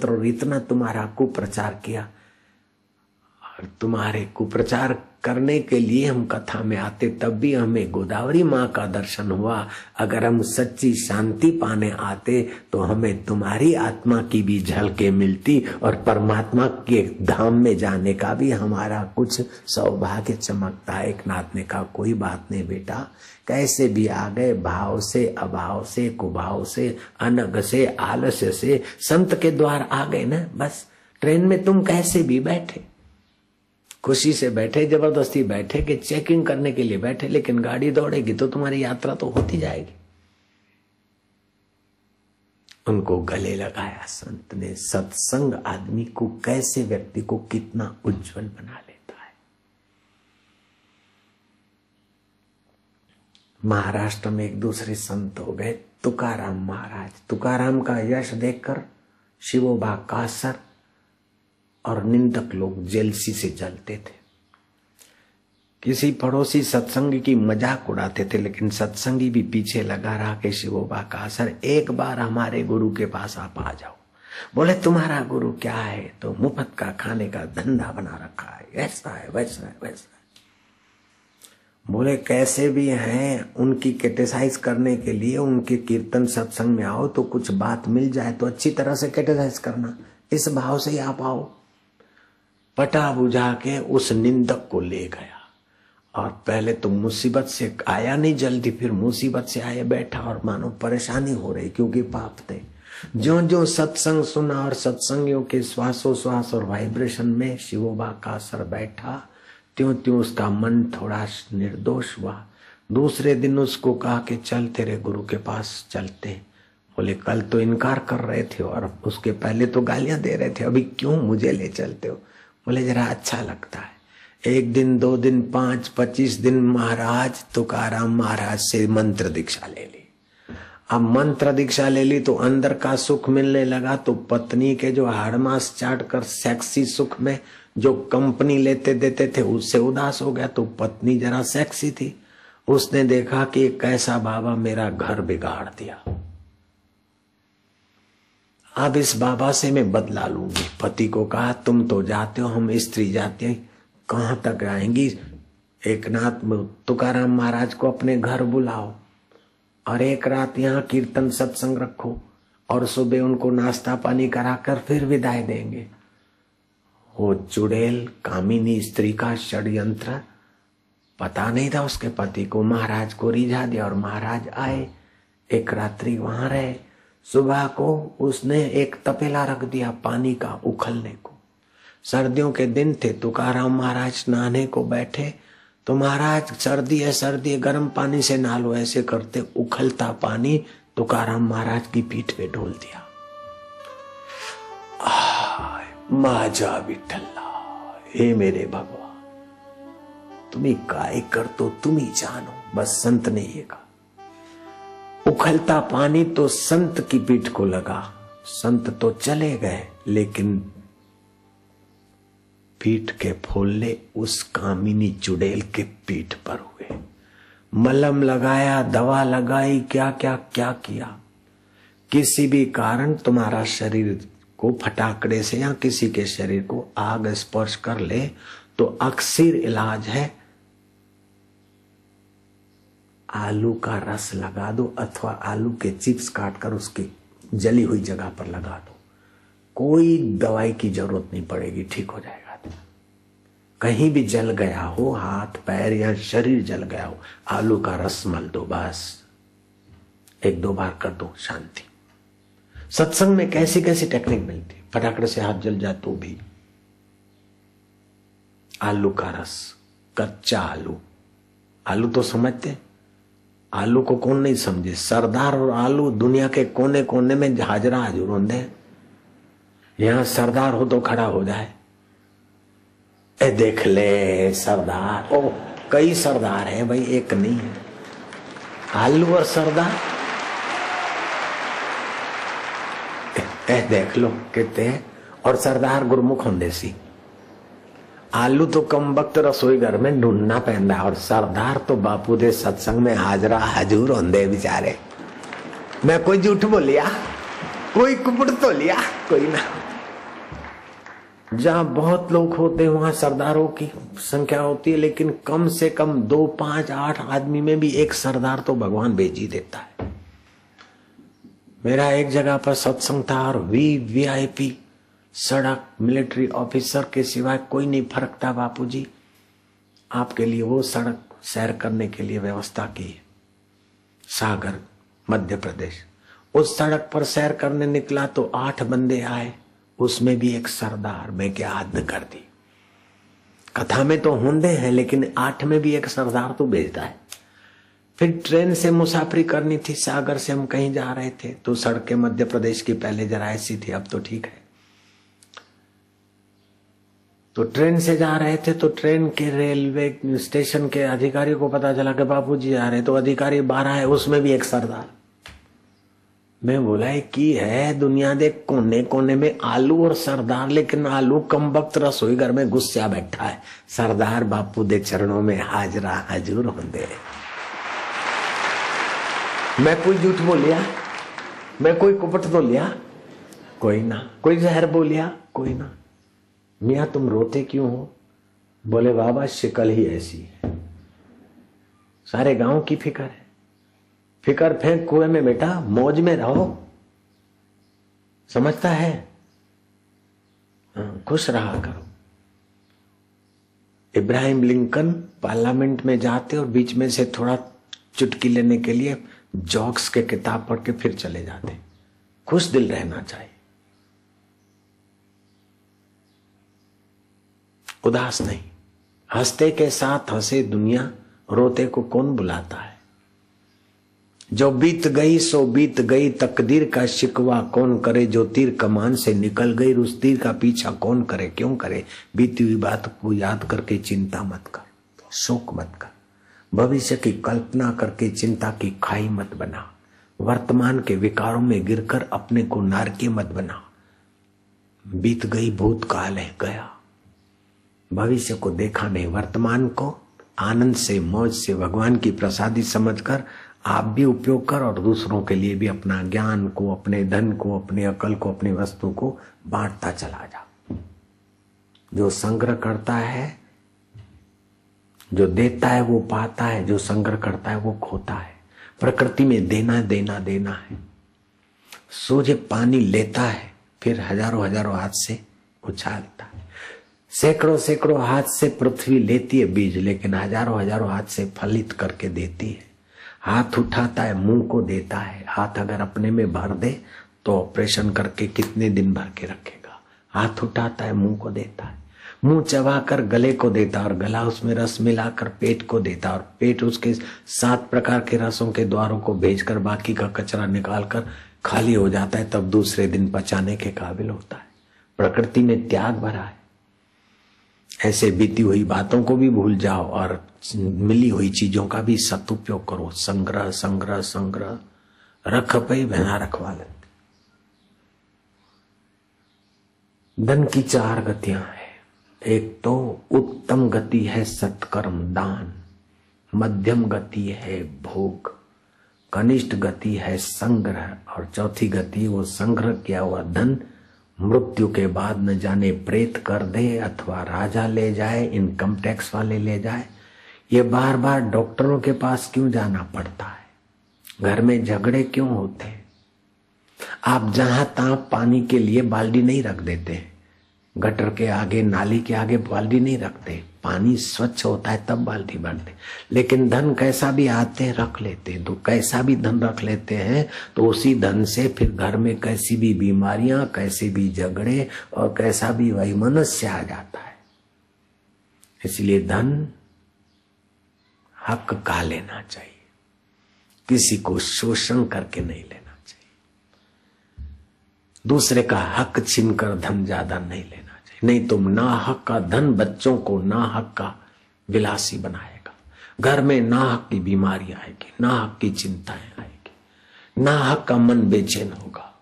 और इतना तुम्हारा कुप्रचार किया, और तुम्हारे कुप्रचार करने के लिए हम कथा में आते, तब भी हमें गोदावरी माँ का दर्शन हुआ। अगर हम सच्ची शांति पाने आते तो हमें तुम्हारी आत्मा की भी झलकें मिलती और परमात्मा के धाम में जाने का भी हमारा कुछ सौभाग्य चमकता। एक नाथ ने कहा, कोई बात नहीं बेटा, कैसे भी आ गए, भाव से, अभाव से, कुभाव से, अनग से, आलस्य से, संत के द्वार आ गए ना, बस। ट्रेन में तुम कैसे भी बैठे, खुशी से बैठे, जबरदस्ती बैठे कि चेकिंग करने के लिए बैठे, लेकिन गाड़ी दौड़ेगी तो तुम्हारी यात्रा तो होती जाएगी। उनको गले लगाया संत ने। सत्संग आदमी को कैसे, व्यक्ति को कितना उज्जवल बना लेता है। महाराष्ट्र में एक दूसरे संत हो गए, तुकाराम महाराज। तुकाराम का यश देखकर शिवोबा कासर और निंदक लोग जेलसी से जलते थे। किसी पड़ोसी सत्संगी की मजाक उड़ाते थे, लेकिन सत्संगी भी पीछे लगा रहा कि शिवोबा कासर, एक बार हमारे गुरु के पास आप आ जाओ। बोले, तुम्हारा गुरु क्या है? तो मुफ्त का खाने का धंधा बना रखा है, ऐसा है, वैसा है, वैसा है। बोले, कैसे भी हैं, उनकी क्रिटिसाइज करने के लिए उनके कीर्तन सत्संग में आओ तो कुछ बात मिल जाए तो अच्छी तरह से क्रिटिसाइज करना, इस भाव से ही आप आओ। पटा बुझा के उस निंदक को ले गया, और पहले तो मुसीबत से आया नहीं जल्दी, फिर मुसीबत से आया बैठा, और मानो परेशानी हो रही क्योंकि पाप थे। जो जो सत्संग सुना और सत्संगियों के श्वासोश्वास और वाइब्रेशन में शिवोबा कासर बैठा, त्यों त्यों उसका मन थोड़ा निर्दोष हुआ। दूसरे दिन उसको कहा कि चल तेरे गुरु के पास चलते। बोले, कल तो इनकार कर रहे थे और उसके पहले तो गालियां दे रहे थे, अभी क्यों मुझे ले चलते हो? बोले, जरा अच्छा लगता है। 1 दिन, 2 दिन, 5, 25 दिन महाराज तुकाराम महाराज से मंत्र दीक्षा ले ली। अब मंत्र दीक्षा ले ली तो अंदर का सुख मिलने लगा, तो पत्नी के जो हाड़मास चाट कर सेक्सी सुख में जो कंपनी लेते देते थे उससे उदास हो गया। तो पत्नी जरा सेक्सी थी, उसने देखा कि कैसा बाबा मेरा घर बिगाड़ दिया, अब इस बाबा से मैं बदला लूंगी। पति को कहा, तुम तो जाते हो, हम स्त्री जाते हैं, कहां तक आएंगी? एक नाथ तुकाराम महाराज को अपने घर बुलाओ और एक रात यहाँ कीर्तन सत्संग रखो, और सुबह उनको नाश्ता पानी कराकर फिर विदाई देंगे। वो चुड़ैल कामिनी स्त्री का षड्यंत्र पता नहीं था उसके पति को। महाराज को रिझा दिया और महाराज आए, एक रात्रि वहां रहे। सुबह को उसने एक तपेला रख दिया पानी का उखलने को। सर्दियों के दिन थे, तुकाराम महाराज नहाने को बैठे तो महाराज, सर्दी है, सर्दी है, गर्म पानी से नहा लो। ऐसे करते उखलता पानी तुकाराम महाराज की पीठ पे ढोल दिया। माजा विठ्ठला, हे मेरे भगवान, तुम्ही काय करतो तुम्ही जानो। बस संत ने ये कहा। उखलता पानी तो संत की पीठ को लगा। संत तो चले गए, लेकिन पीठ के फोल्ले उस कामिनी चुड़ैल के पीठ पर हुए। मलहम लगाया, दवा लगाई, क्या क्या क्या किया। किसी भी कारण तुम्हारा शरीर को फटाकड़े से या किसी के शरीर को आग स्पर्श कर ले तो अक्सर इलाज है, आलू का रस लगा दो अथवा आलू के चिप्स काटकर उसकी जली हुई जगह पर लगा दो। कोई दवाई की जरूरत नहीं पड़ेगी, ठीक हो जाएगा। कहीं भी जल गया हो, हाथ पैर या शरीर जल गया हो, आलू का रस मल दो, बस 1-2 बार कर दो, शांति। सत्संग में कैसी कैसी टेक्निक मिलती है। फटाकड़े से हाथ जल जाए तो भी आलू का रस, कच्चा आलू। आलू तो समझते, आलू को कौन नहीं समझे। सरदार और आलू दुनिया के कोने कोने में हाजरा हजूर होंगे। यहां सरदार हो तो खड़ा हो जाए, ए देख ले सरदार। ओ कई सरदार है भाई, एक नहीं है। आलू और सरदार ए देख लो कहते हैं। और सरदार गुरमुख होंगे सी। आलू तो कम वक्त रसोई घर में ढूंढना पैंदा, और सरदार तो बापू दे सत्संग में हाजरा हजूर होंगे बेचारे। मैं कोई झूठ बोलिया, कोई कुपड़ तो लिया, कोई ना। जहां बहुत लोग होते हैं वहां सरदारों की संख्या होती है, लेकिन कम से कम 2, 5, 8 आदमी में भी एक सरदार तो भगवान भेज ही देता है। मेरा एक जगह पर सत्संग था और VIP सड़क मिलिट्री ऑफिसर के सिवाय कोई नहीं फरकता। बापूजी आपके लिए वो सड़क सैर करने के लिए व्यवस्था की है, सागर मध्य प्रदेश। उस सड़क पर सैर करने निकला तो 8 बंदे आए, उसमें भी एक सरदार। मैं क्या हद कर दी। कथा में तो होंदे हैं लेकिन 8 में भी एक सरदार तो भेजता है। फिर ट्रेन से मुसाफरी करनी थी, सागर से हम कहीं जा रहे थे तो सड़कें मध्य प्रदेश की पहले जरा ऐसी थी, अब तो ठीक है। तो ट्रेन से जा रहे थे तो ट्रेन के रेलवे स्टेशन के अधिकारी को पता चला कि बापूजी आ रहे, तो अधिकारी 12 है, उसमें भी एक सरदार। मैं बोला की है दुनिया दे कोने कोने में आलू और सरदार, लेकिन आलू कम वक्त रसोई घर में गुस्सा बैठा है, सरदार बापू दे चरणों में हाजरा हजूर होंदे। मैं कोई झूठ बोलिया, मैं कोई कुपट तो लिया कोई ना, कोई जहर बोलिया कोई ना। मियाँ तुम रोते क्यों हो? बोले बाबा शिकल ही ऐसी है, सारे गांव की फिक्र है, फिक्र फेंक कुएं में बेटा, मौज में रहो। समझता है? खुश रहा करो। इब्राहिम लिंकन पार्लियामेंट में जाते और बीच में से थोड़ा चुटकी लेने के लिए जॉक्स के किताब पढ़ के फिर चले जाते। खुश दिल रहना चाहिए, उदास नहीं। हंसते के साथ हंसे दुनिया, रोते को कौन बुलाता है। जो बीत गई सो बीत गई, तकदीर का शिकवा कौन करे। जो तीर कमान से निकल गई उस तीर का पीछा कौन करे, क्यों करे। बीती हुई बात को याद करके चिंता मत कर, शोक मत कर। भविष्य की कल्पना करके चिंता की खाई मत बना। वर्तमान के विकारों में गिरकर अपने को नारकी मत बना। बीत गई भूतकाल है गया, भविष्य को देखा नहीं। वर्तमान को आनंद से मौज से भगवान की प्रसादी समझकर आप भी उपयोग कर और दूसरों के लिए भी अपना ज्ञान को, अपने धन को, अपनी अकल को, अपनी वस्तु को बांटता चला जा। जो संग्रह करता है, जो देता है वो पाता है, जो संग्रह करता है वो खोता है। प्रकृति में देना देना देना है। सूर्य पानी लेता है फिर हजारों हजारों हाथ से उछालता है। सैकड़ों सैकड़ों हाथ से पृथ्वी लेती है बीज, लेकिन हजारों हजारों हाथ से फलित करके देती है। हाथ उठाता है, मुंह को देता है। हाथ अगर अपने में भर दे तो ऑपरेशन करके कितने दिन भर के रखेगा। हाथ उठाता है, मुंह को देता है, मुंह चबाकर गले को देता और गला उसमें रस मिलाकर पेट को देता और पेट उसके 7 प्रकार के रसों के द्वारों को भेजकर बाकी का कचरा निकालकर खाली हो जाता है, तब दूसरे दिन पचाने के काबिल होता है। प्रकृति में त्याग भरा है। ऐसे बीती हुई बातों को भी भूल जाओ और मिली हुई चीजों का भी सदुपयोग करो। संग्रह संग्रह संग्रह, रख पई बना रखवा ले। धन की 4 गतियां हैं। एक तो उत्तम गति है सत्कर्म दान, मध्यम गति है भोग, कनिष्ठ गति है संग्रह और चौथी गति वो संग्रह किया हुआ धन मृत्यु के बाद न जाने प्रेत कर दे अथवा राजा ले जाए, इनकम टैक्स वाले ले जाए। ये बार बार डॉक्टरों के पास क्यों जाना पड़ता है? घर में झगड़े क्यों होते हैं? आप जहां तहां पानी के लिए बाल्टी नहीं रख देते, गटर के आगे नाली के आगे बाल्टी नहीं रखते। पानी स्वच्छ होता है तब बाल्टी भरते। लेकिन धन कैसा भी आते रख लेते हैं, तो कैसा भी धन रख लेते हैं तो उसी धन से फिर घर में कैसी भी बीमारियां, कैसे भी झगड़े और कैसा भी वैमनस्य आ जाता है। इसलिए धन हक का लेना चाहिए, किसी को शोषण करके नहीं लेना चाहिए। दूसरे का हक छीनकर धन ज्यादा नहीं लेना चाहिए, नहीं तो ना हक का धन बच्चों को ना हक का विलासी बनाएगा। घर में ना हक की बीमारी आएगी, ना हक की चिंताएं आएगी, ना हक का मन बेचैन होगा।